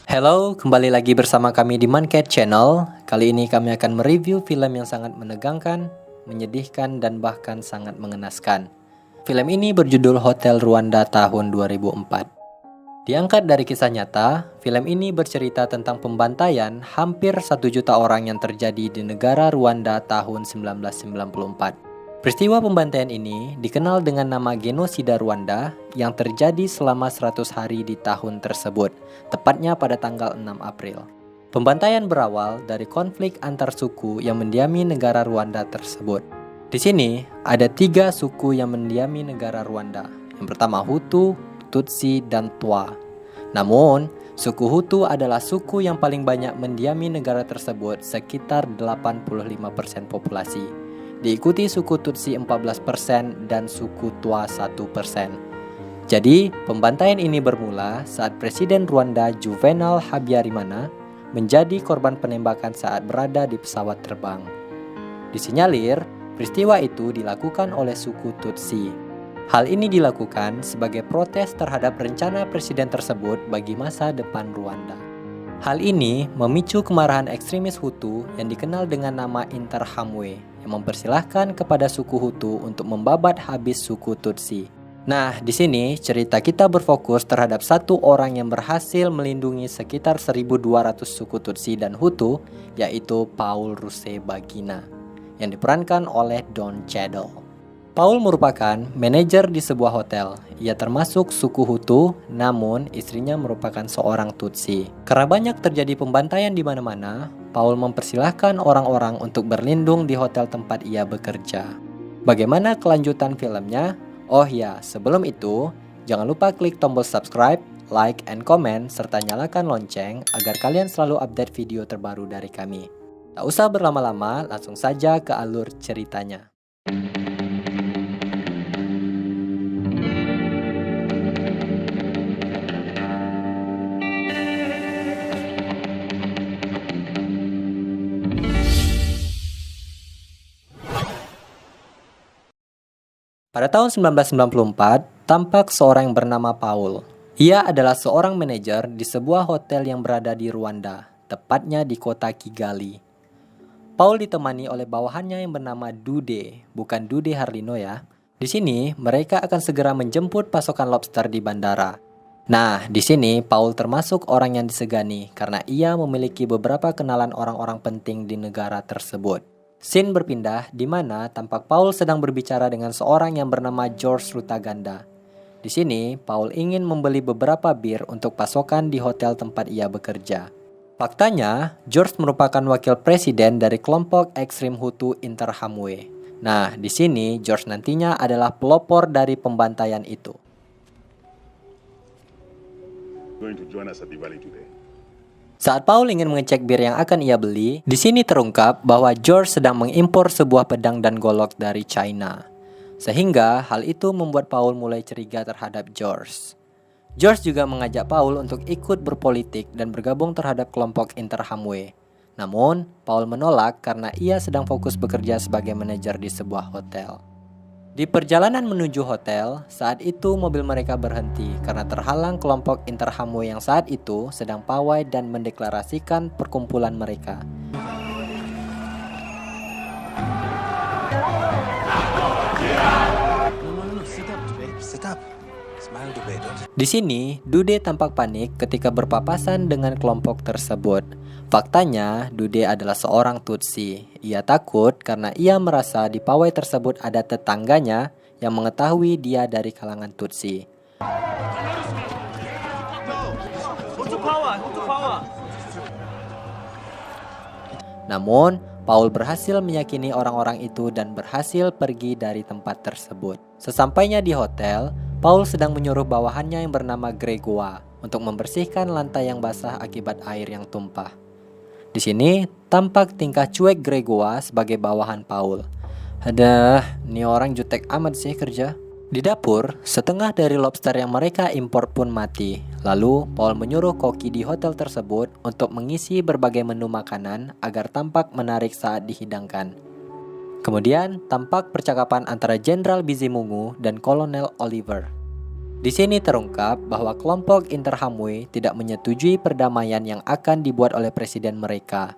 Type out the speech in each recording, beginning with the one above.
Halo, kembali lagi bersama kami di Mancat Channel. Kali ini kami akan mereview film yang sangat menegangkan, menyedihkan, dan bahkan sangat mengenaskan. Film ini berjudul Hotel Rwanda tahun 2004. Diangkat dari kisah nyata, film ini bercerita tentang pembantaian hampir 1 juta orang yang terjadi di negara Rwanda tahun 1994. Peristiwa pembantaian ini dikenal dengan nama Genosida Rwanda yang terjadi selama 100 hari di tahun tersebut, tepatnya pada tanggal 6 April. Pembantaian berawal dari konflik antar suku yang mendiami negara Rwanda tersebut. Di sini ada 3 suku yang mendiami negara Rwanda. Yang pertama Hutu, Tutsi, dan Twa. Namun, suku Hutu adalah suku yang paling banyak mendiami negara tersebut, sekitar 85% populasi. Diikuti suku Tutsi 14% dan suku Twa 1%. Jadi, pembantaian ini bermula saat Presiden Rwanda Juvenal Habyarimana menjadi korban penembakan saat berada di pesawat terbang. Disinyalir, peristiwa itu dilakukan oleh suku Tutsi. Hal ini dilakukan sebagai protes terhadap rencana presiden tersebut bagi masa depan Rwanda. Hal ini memicu kemarahan ekstremis Hutu yang dikenal dengan nama Interahamwe yang mempersilahkan kepada suku Hutu untuk membabat habis suku Tutsi. Nah, di sini cerita kita berfokus terhadap satu orang yang berhasil melindungi sekitar 1.200 suku Tutsi dan Hutu, yaitu Paul Rusesabagina, yang diperankan oleh Don Cheadle. Paul merupakan manajer di sebuah hotel. Ia termasuk suku Hutu, namun istrinya merupakan seorang Tutsi. Karena banyak terjadi pembantaian di mana-mana, Paul mempersilahkan orang-orang untuk berlindung di hotel tempat ia bekerja. Bagaimana kelanjutan filmnya? Oh ya, sebelum itu, jangan lupa klik tombol subscribe, like, and comment, serta nyalakan lonceng agar kalian selalu update video terbaru dari kami. Tak usah berlama-lama, langsung saja ke alur ceritanya. Pada tahun 1994, tampak seorang yang bernama Paul. Ia adalah seorang manajer di sebuah hotel yang berada di Rwanda, tepatnya di kota Kigali. Paul ditemani oleh bawahannya yang bernama Dude, bukan Dude Harlino ya. Di sini, mereka akan segera menjemput pasokan lobster di bandara. Nah, di sini Paul termasuk orang yang disegani karena ia memiliki beberapa kenalan orang-orang penting di negara tersebut. Scene berpindah di mana tampak Paul sedang berbicara dengan seorang yang bernama George Rutaganda. Di sini, Paul ingin membeli beberapa bir untuk pasokan di hotel tempat ia bekerja. Faktanya, George merupakan wakil presiden dari kelompok ekstrim Hutu Interahamwe. Nah, di sini George nantinya adalah pelopor dari pembantaian itu. Going to join us at Diwali today. Saat Paul ingin mengecek bir yang akan ia beli, di sini terungkap bahwa George sedang mengimpor sebuah pedang dan golok dari China. Sehingga hal itu membuat Paul mulai curiga terhadap George. George juga mengajak Paul untuk ikut berpolitik dan bergabung terhadap kelompok Interahamwe. Namun, Paul menolak karena ia sedang fokus bekerja sebagai manajer di sebuah hotel. Di perjalanan menuju hotel, saat itu mobil mereka berhenti karena terhalang kelompok Interahamwe yang saat itu sedang pawai dan mendeklarasikan perkumpulan mereka. Di sini, Dude tampak panik ketika berpapasan dengan kelompok tersebut. Faktanya, Dude adalah seorang Tutsi. Ia takut karena ia merasa di pawai tersebut ada tetangganya yang mengetahui dia dari kalangan Tutsi. Namun, Paul berhasil meyakini orang-orang itu dan berhasil pergi dari tempat tersebut. Sesampainya di hotel, Paul sedang menyuruh bawahannya yang bernama Gregoire untuk membersihkan lantai yang basah akibat air yang tumpah. Di sini tampak tingkah cuek Gregoire sebagai bawahan Paul. Aduh, ini orang jutek amat sih kerja. Di dapur, setengah dari lobster yang mereka impor pun mati. Lalu, Paul menyuruh koki di hotel tersebut untuk mengisi berbagai menu makanan agar tampak menarik saat dihidangkan. Kemudian, tampak percakapan antara Jenderal Bizimungu dan Kolonel Oliver. Di sini terungkap bahwa kelompok Interahamwe tidak menyetujui perdamaian yang akan dibuat oleh presiden mereka.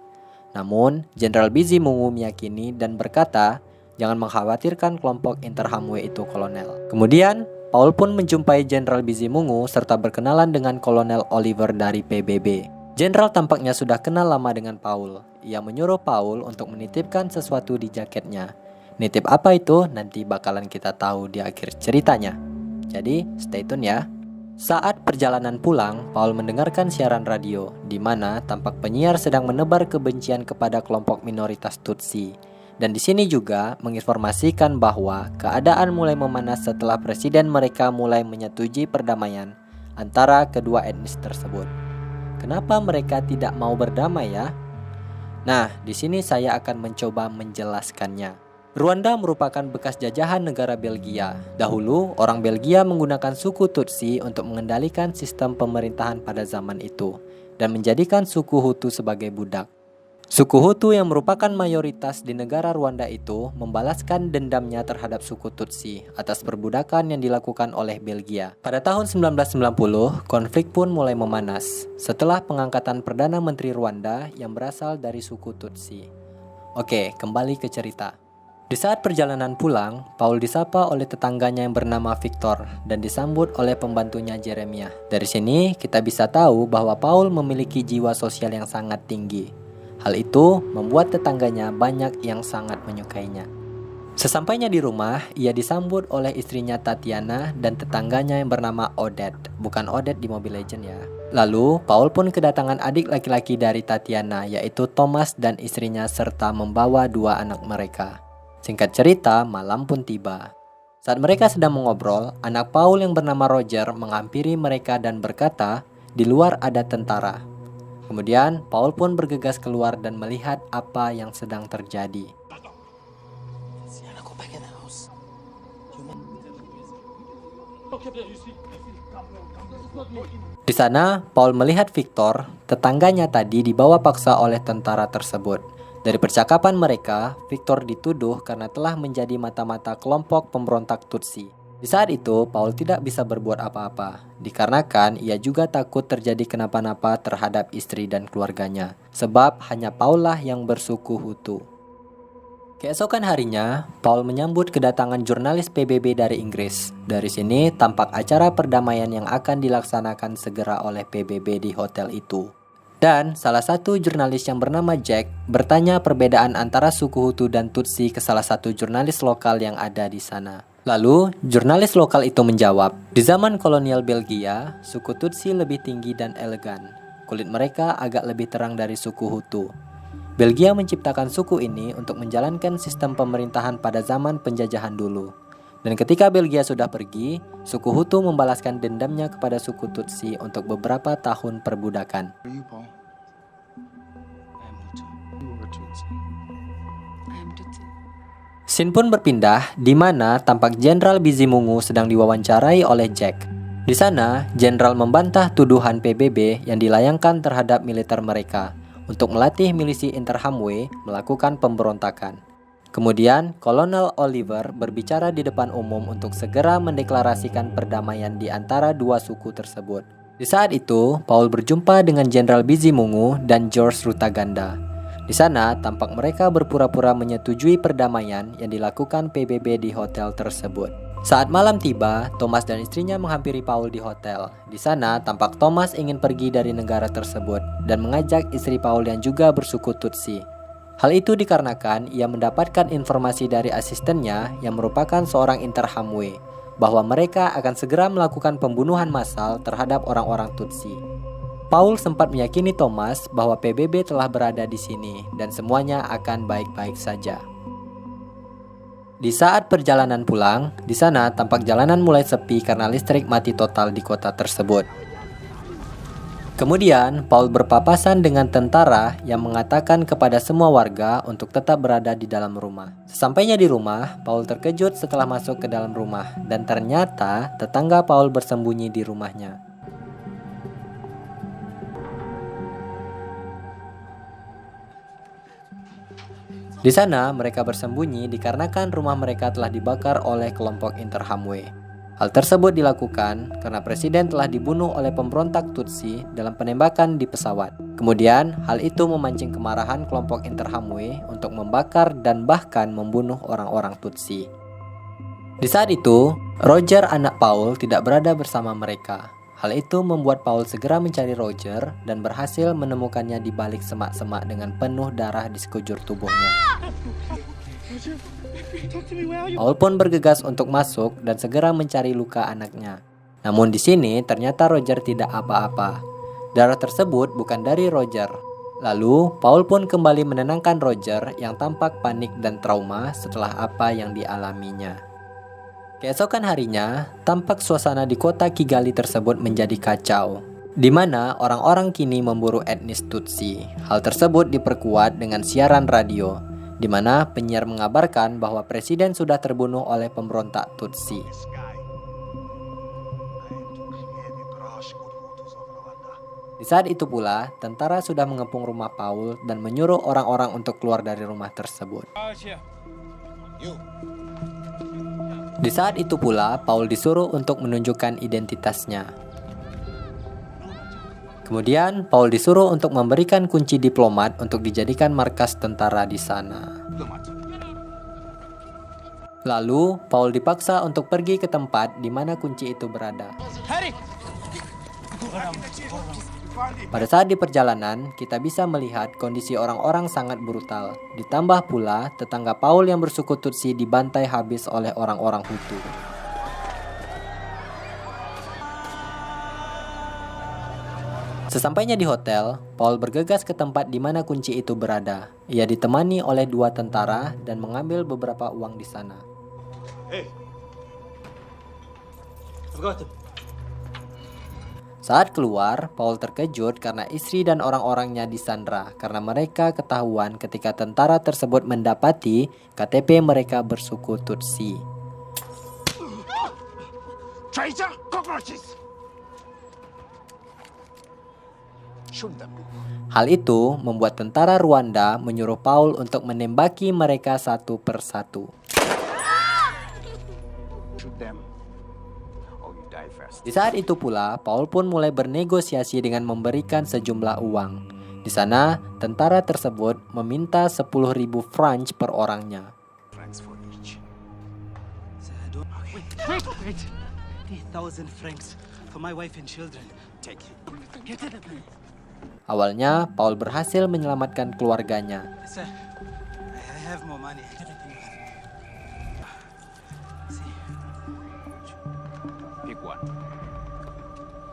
Namun, Jenderal Bizimungu meyakini dan berkata, jangan mengkhawatirkan kelompok Interahamwe itu, Kolonel. Kemudian, Paul pun menjumpai Jenderal Bizimungu serta berkenalan dengan Kolonel Oliver dari PBB. Jenderal tampaknya sudah kenal lama dengan Paul. Ia menyuruh Paul untuk menitipkan sesuatu di jaketnya. Nitip apa itu? Nanti bakalan kita tahu di akhir ceritanya. Jadi, stay tune ya. Saat perjalanan pulang, Paul mendengarkan siaran radio, di mana tampak penyiar sedang menebar kebencian kepada kelompok minoritas Tutsi. Dan di sini juga menginformasikan bahwa keadaan mulai memanas setelah presiden mereka mulai menyetujui perdamaian antara kedua etnis tersebut. Kenapa mereka tidak mau berdamai ya? Nah, di sini saya akan mencoba menjelaskannya. Rwanda merupakan bekas jajahan negara Belgia. Dahulu, orang Belgia menggunakan suku Tutsi untuk mengendalikan sistem pemerintahan pada zaman itu dan menjadikan suku Hutu sebagai budak. Suku Hutu yang merupakan mayoritas di negara Rwanda itu membalaskan dendamnya terhadap suku Tutsi atas perbudakan yang dilakukan oleh Belgia. Pada tahun 1990, konflik pun mulai memanas setelah pengangkatan Perdana Menteri Rwanda yang berasal dari suku Tutsi. Oke, kembali ke cerita. Di saat perjalanan pulang, Paul disapa oleh tetangganya yang bernama Victor dan disambut oleh pembantunya Jeremiah. Dari sini kita bisa tahu bahwa Paul memiliki jiwa sosial yang sangat tinggi. Hal itu membuat tetangganya banyak yang sangat menyukainya. Sesampainya di rumah, ia disambut oleh istrinya Tatiana dan tetangganya yang bernama Odette. Bukan Odette di Mobile Legends ya. Lalu, Paul pun kedatangan adik laki-laki dari Tatiana, yaitu Thomas dan istrinya serta membawa 2 anak mereka. Singkat cerita, malam pun tiba. Saat mereka sedang mengobrol, anak Paul yang bernama Roger menghampiri mereka dan berkata, di luar ada tentara. Kemudian, Paul pun bergegas keluar dan melihat apa yang sedang terjadi. Di sana, Paul melihat Victor, tetangganya tadi dibawa paksa oleh tentara tersebut. Dari percakapan mereka, Victor dituduh karena telah menjadi mata-mata kelompok pemberontak Tutsi. Di saat itu, Paul tidak bisa berbuat apa-apa, dikarenakan ia juga takut terjadi kenapa-napa terhadap istri dan keluarganya, sebab hanya Paul lah yang bersuku Hutu. Keesokan harinya, Paul menyambut kedatangan jurnalis PBB dari Inggris. Dari sini, tampak acara perdamaian yang akan dilaksanakan segera oleh PBB di hotel itu. Dan salah satu jurnalis yang bernama Jack bertanya perbedaan antara suku Hutu dan Tutsi ke salah satu jurnalis lokal yang ada di sana. Lalu, jurnalis lokal itu menjawab, di zaman kolonial Belgia, suku Tutsi lebih tinggi dan elegan. Kulit mereka agak lebih terang dari suku Hutu. Belgia menciptakan suku ini untuk menjalankan sistem pemerintahan pada zaman penjajahan dulu. Dan ketika Belgia sudah pergi, suku Hutu membalaskan dendamnya kepada suku Tutsi untuk beberapa tahun perbudakan. Scene pun berpindah di mana tampak Jenderal Bizimungu sedang diwawancarai oleh Jack. Di sana, Jenderal membantah tuduhan PBB yang dilayangkan terhadap militer mereka untuk melatih milisi Interahamwe melakukan pemberontakan. Kemudian, Kolonel Oliver berbicara di depan umum untuk segera mendeklarasikan perdamaian di antara 2 suku tersebut. Di saat itu, Paul berjumpa dengan Jenderal Bizimungu dan George Rutaganda. Di sana, tampak mereka berpura-pura menyetujui perdamaian yang dilakukan PBB di hotel tersebut. Saat malam tiba, Thomas dan istrinya menghampiri Paul di hotel. Di sana, tampak Thomas ingin pergi dari negara tersebut dan mengajak istri Paul yang juga bersuku Tutsi. Hal itu dikarenakan ia mendapatkan informasi dari asistennya yang merupakan seorang Interahamwe bahwa mereka akan segera melakukan pembunuhan massal terhadap orang-orang Tutsi. Paul sempat meyakini Thomas bahwa PBB telah berada di sini dan semuanya akan baik-baik saja. Di saat perjalanan pulang, di sana tampak jalanan mulai sepi karena listrik mati total di kota tersebut. Kemudian, Paul berpapasan dengan tentara yang mengatakan kepada semua warga untuk tetap berada di dalam rumah. Sesampainya di rumah, Paul terkejut setelah masuk ke dalam rumah dan ternyata tetangga Paul bersembunyi di rumahnya. Di sana, mereka bersembunyi dikarenakan rumah mereka telah dibakar oleh kelompok Interahamwe. Hal tersebut dilakukan karena presiden telah dibunuh oleh pemberontak Tutsi dalam penembakan di pesawat. Kemudian, hal itu memancing kemarahan kelompok Interahamwe untuk membakar dan bahkan membunuh orang-orang Tutsi. Di saat itu, Roger anak Paul tidak berada bersama mereka. Hal itu membuat Paul segera mencari Roger dan berhasil menemukannya di balik semak-semak dengan penuh darah di sekujur tubuhnya. Paul pun bergegas untuk masuk dan segera mencari luka anaknya. Namun di sini ternyata Roger tidak apa-apa. Darah tersebut bukan dari Roger. Lalu Paul pun kembali menenangkan Roger yang tampak panik dan trauma setelah apa yang dialaminya. Keesokan harinya, tampak suasana di kota Kigali tersebut menjadi kacau, di mana orang-orang kini memburu etnis Tutsi. Hal tersebut diperkuat dengan siaran radio, di mana penyiar mengabarkan bahwa presiden sudah terbunuh oleh pemberontak Tutsi. Di saat itu pula, tentara sudah mengepung rumah Paul dan menyuruh orang-orang untuk keluar dari rumah tersebut. Di saat itu pula, Paul disuruh untuk menunjukkan identitasnya. Kemudian, Paul disuruh untuk memberikan kunci diplomat untuk dijadikan markas tentara di sana. Lalu, Paul dipaksa untuk pergi ke tempat di mana kunci itu berada. Pada saat di perjalanan, kita bisa melihat kondisi orang-orang sangat brutal. Ditambah pula, tetangga Paul yang bersuku Tutsi dibantai habis oleh orang-orang Hutu. Sesampainya di hotel, Paul bergegas ke tempat di mana kunci itu berada. Ia ditemani oleh 2 tentara dan mengambil beberapa uang di sana. Saat keluar, Paul terkejut karena istri dan orang-orangnya disandra karena mereka ketahuan ketika tentara tersebut mendapati KTP mereka bersuku Tutsi. Hal itu membuat tentara Rwanda menyuruh Paul untuk menembaki mereka satu persatu. Di saat itu pula, Paul pun mulai bernegosiasi dengan memberikan sejumlah uang. Di sana, tentara tersebut meminta 10.000 francs per orangnya. Awalnya, Paul berhasil menyelamatkan keluarganya.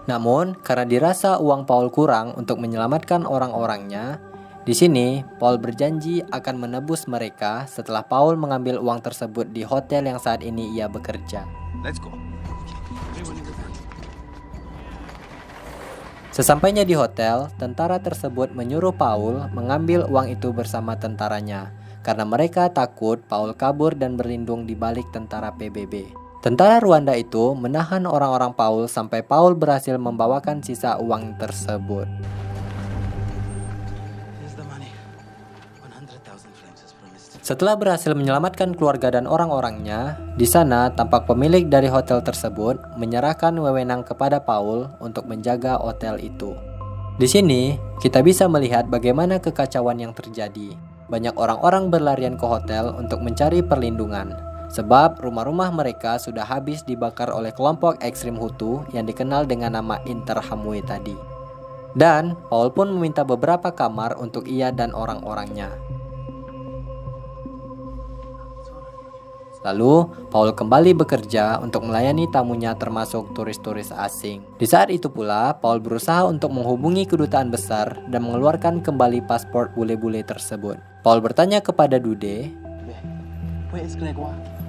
Namun, karena dirasa uang Paul kurang untuk menyelamatkan orang-orangnya, di sini Paul berjanji akan menebus mereka setelah Paul mengambil uang tersebut di hotel yang saat ini ia bekerja. Let's go. Sesampainya di hotel, tentara tersebut menyuruh Paul mengambil uang itu bersama tentaranya, karena mereka takut Paul kabur dan berlindung di balik tentara PBB. Tentara Rwanda itu menahan orang-orang Paul sampai Paul berhasil membawakan sisa uang tersebut. Setelah berhasil menyelamatkan keluarga dan orang-orangnya, di sana tampak pemilik dari hotel tersebut menyerahkan wewenang kepada Paul untuk menjaga hotel itu. Di sini, kita bisa melihat bagaimana kekacauan yang terjadi. Banyak orang-orang berlarian ke hotel untuk mencari perlindungan. Sebab rumah-rumah mereka sudah habis dibakar oleh kelompok ekstrim Hutu yang dikenal dengan nama Interahamwe tadi. Dan Paul pun meminta beberapa kamar untuk ia dan orang-orangnya. Lalu, Paul kembali bekerja untuk melayani tamunya termasuk turis-turis asing. Di saat itu pula, Paul berusaha untuk menghubungi kedutaan besar dan mengeluarkan kembali paspor bule-bule tersebut. Paul bertanya kepada Dude.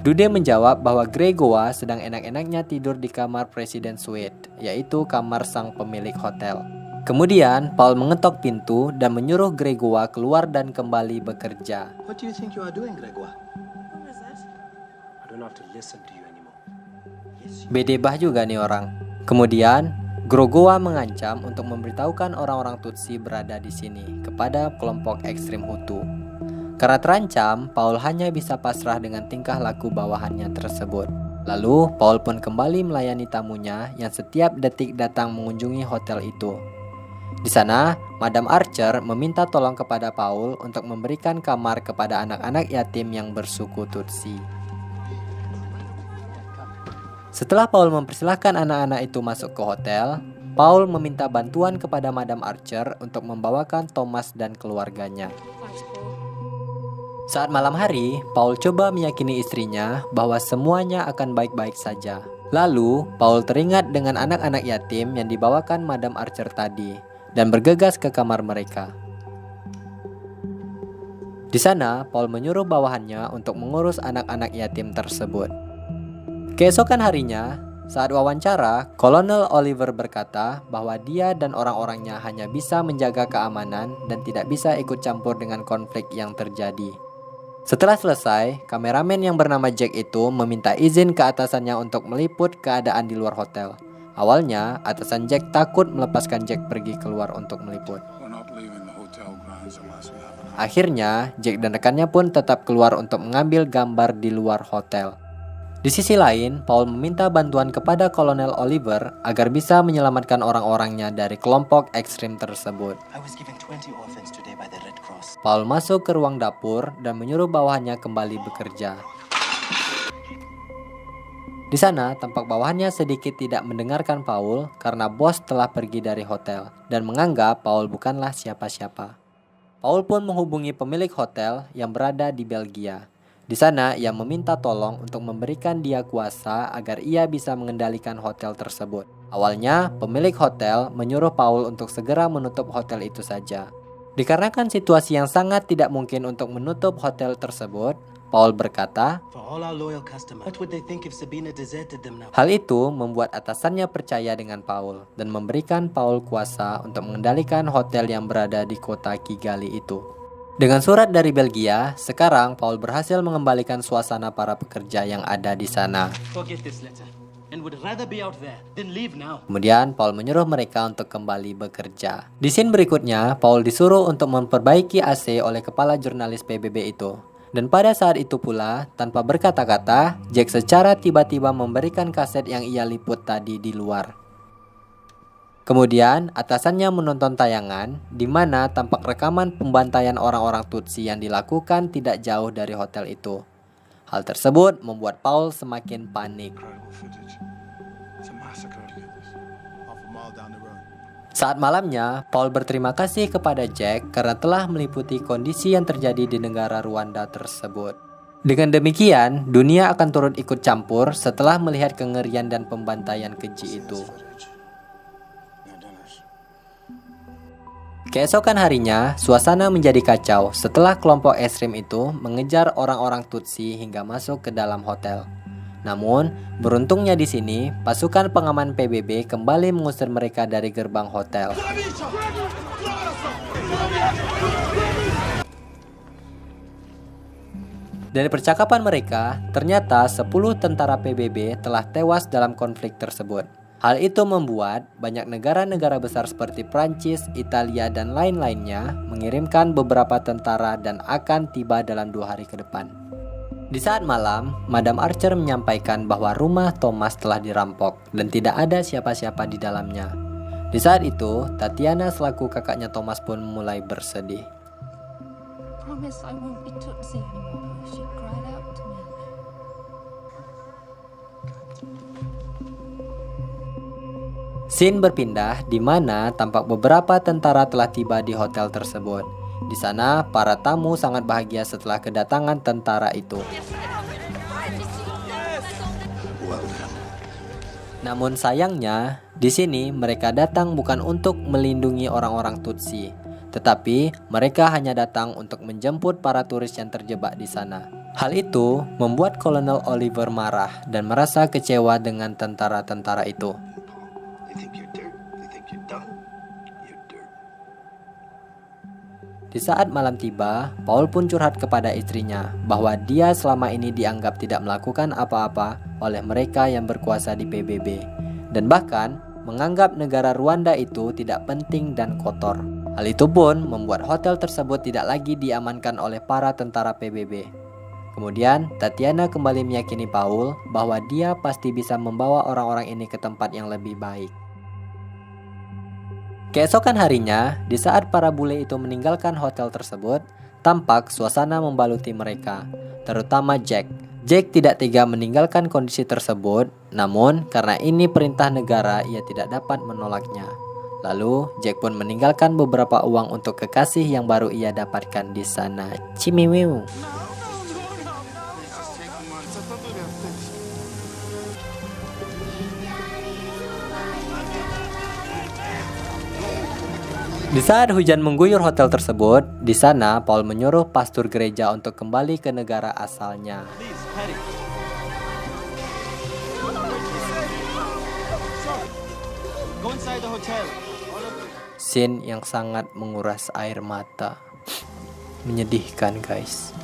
Dude menjawab bahwa Gregoire sedang enak-enaknya tidur di kamar Presiden Suite, yaitu kamar sang pemilik hotel. Kemudian, Paul mengetok pintu dan menyuruh Gregoire keluar dan kembali bekerja. What do you think you are doing, Gregoire? I don't have to listen to you anymore. Bedebah juga nih orang. Kemudian, Gregoire mengancam untuk memberitahukan orang-orang Tutsi berada di sini kepada kelompok ekstrim Hutu. Karena terancam, Paul hanya bisa pasrah dengan tingkah laku bawahannya tersebut. Lalu Paul pun kembali melayani tamunya yang setiap detik datang mengunjungi hotel itu. Di sana, Madam Archer meminta tolong kepada Paul untuk memberikan kamar kepada anak-anak yatim yang bersuku Tutsi. Setelah Paul mempersilahkan anak-anak itu masuk ke hotel, Paul meminta bantuan kepada Madam Archer untuk membawakan Thomas dan keluarganya. Saat malam hari, Paul coba meyakini istrinya bahwa semuanya akan baik-baik saja. Lalu, Paul teringat dengan anak-anak yatim yang dibawakan Madam Archer tadi dan bergegas ke kamar mereka. Di sana, Paul menyuruh bawahannya untuk mengurus anak-anak yatim tersebut. Keesokan harinya, saat wawancara, Kolonel Oliver berkata bahwa dia dan orang-orangnya hanya bisa menjaga keamanan dan tidak bisa ikut campur dengan konflik yang terjadi. Setelah selesai, kameramen yang bernama Jack itu meminta izin ke atasannya untuk meliput keadaan di luar hotel. Awalnya, atasan Jack takut melepaskan Jack pergi keluar untuk meliput. Akhirnya, Jack dan rekannya pun tetap keluar untuk mengambil gambar di luar hotel. Di sisi lain, Paul meminta bantuan kepada Kolonel Oliver agar bisa menyelamatkan orang-orangnya dari kelompok ekstrim tersebut. Paul masuk ke ruang dapur dan menyuruh bawahannya kembali bekerja. Di sana, tampak bawahannya sedikit tidak mendengarkan Paul karena bos telah pergi dari hotel dan menganggap Paul bukanlah siapa-siapa. Paul pun menghubungi pemilik hotel yang berada di Belgia. Di sana, ia meminta tolong untuk memberikan dia kuasa agar ia bisa mengendalikan hotel tersebut. Awalnya, pemilik hotel menyuruh Paul untuk segera menutup hotel itu saja. Dikarenakan situasi yang sangat tidak mungkin untuk menutup hotel tersebut, Paul berkata, hal itu membuat atasannya percaya dengan Paul dan memberikan Paul kuasa untuk mengendalikan hotel yang berada di kota Kigali itu. Dengan surat dari Belgia, sekarang Paul berhasil mengembalikan suasana para pekerja yang ada di sana. Kemudian Paul menyuruh mereka untuk kembali bekerja. Di scene berikutnya, Paul disuruh untuk memperbaiki AC oleh kepala jurnalis PBB itu. Dan pada saat itu pula, tanpa berkata-kata, Jack secara tiba-tiba memberikan kaset yang ia liput tadi di luar. Kemudian, atasannya menonton tayangan di mana tampak rekaman pembantaian orang-orang Tutsi yang dilakukan tidak jauh dari hotel itu. Hal tersebut membuat Paul semakin panik. Saat malamnya, Paul berterima kasih kepada Jack karena telah meliputi kondisi yang terjadi di negara Rwanda tersebut. Dengan demikian, dunia akan turut ikut campur setelah melihat kengerian dan pembantaian keji itu. Keesokan harinya, suasana menjadi kacau setelah kelompok ekstrim itu mengejar orang-orang Tutsi hingga masuk ke dalam hotel. Namun, beruntungnya di sini, pasukan pengaman PBB kembali mengusir mereka dari gerbang hotel. Dari percakapan mereka, ternyata 10 tentara PBB telah tewas dalam konflik tersebut. Hal itu membuat banyak negara-negara besar seperti Prancis, Italia, dan lain-lainnya mengirimkan beberapa tentara dan akan tiba dalam 2 hari ke depan. Di saat malam, Madam Archer menyampaikan bahwa rumah Thomas telah dirampok dan tidak ada siapa-siapa di dalamnya. Di saat itu, Tatiana selaku kakaknya Thomas pun mulai bersedih. Scene berpindah di mana tampak beberapa tentara telah tiba di hotel tersebut. Di sana, para tamu sangat bahagia setelah kedatangan tentara itu. Namun sayangnya, di sini mereka datang bukan untuk melindungi orang-orang Tutsi, tetapi mereka hanya datang untuk menjemput para turis yang terjebak di sana. Hal itu membuat Kolonel Oliver marah dan merasa kecewa dengan tentara-tentara itu. Di saat malam tiba, Paul pun curhat kepada istrinya bahwa dia selama ini dianggap tidak melakukan apa-apa oleh mereka yang berkuasa di PBB, dan bahkan menganggap negara Rwanda itu tidak penting dan kotor. Hal itu pun membuat hotel tersebut tidak lagi diamankan oleh para tentara PBB. Kemudian, Tatiana kembali meyakini Paul bahwa dia pasti bisa membawa orang-orang ini ke tempat yang lebih baik. Keesokan harinya, di saat para bule itu meninggalkan hotel tersebut, tampak suasana membaluti mereka, terutama Jack. Jack tidak tega meninggalkan kondisi tersebut, namun karena ini perintah negara, ia tidak dapat menolaknya. Lalu, Jack pun meninggalkan beberapa uang untuk kekasih yang baru ia dapatkan di sana. Cimiwiu. Di saat hujan mengguyur hotel tersebut, di sana Paul menyuruh pastor gereja untuk kembali ke negara asalnya. Go inside the hotel. Scene yang sangat menguras air mata. Menyedihkan, guys.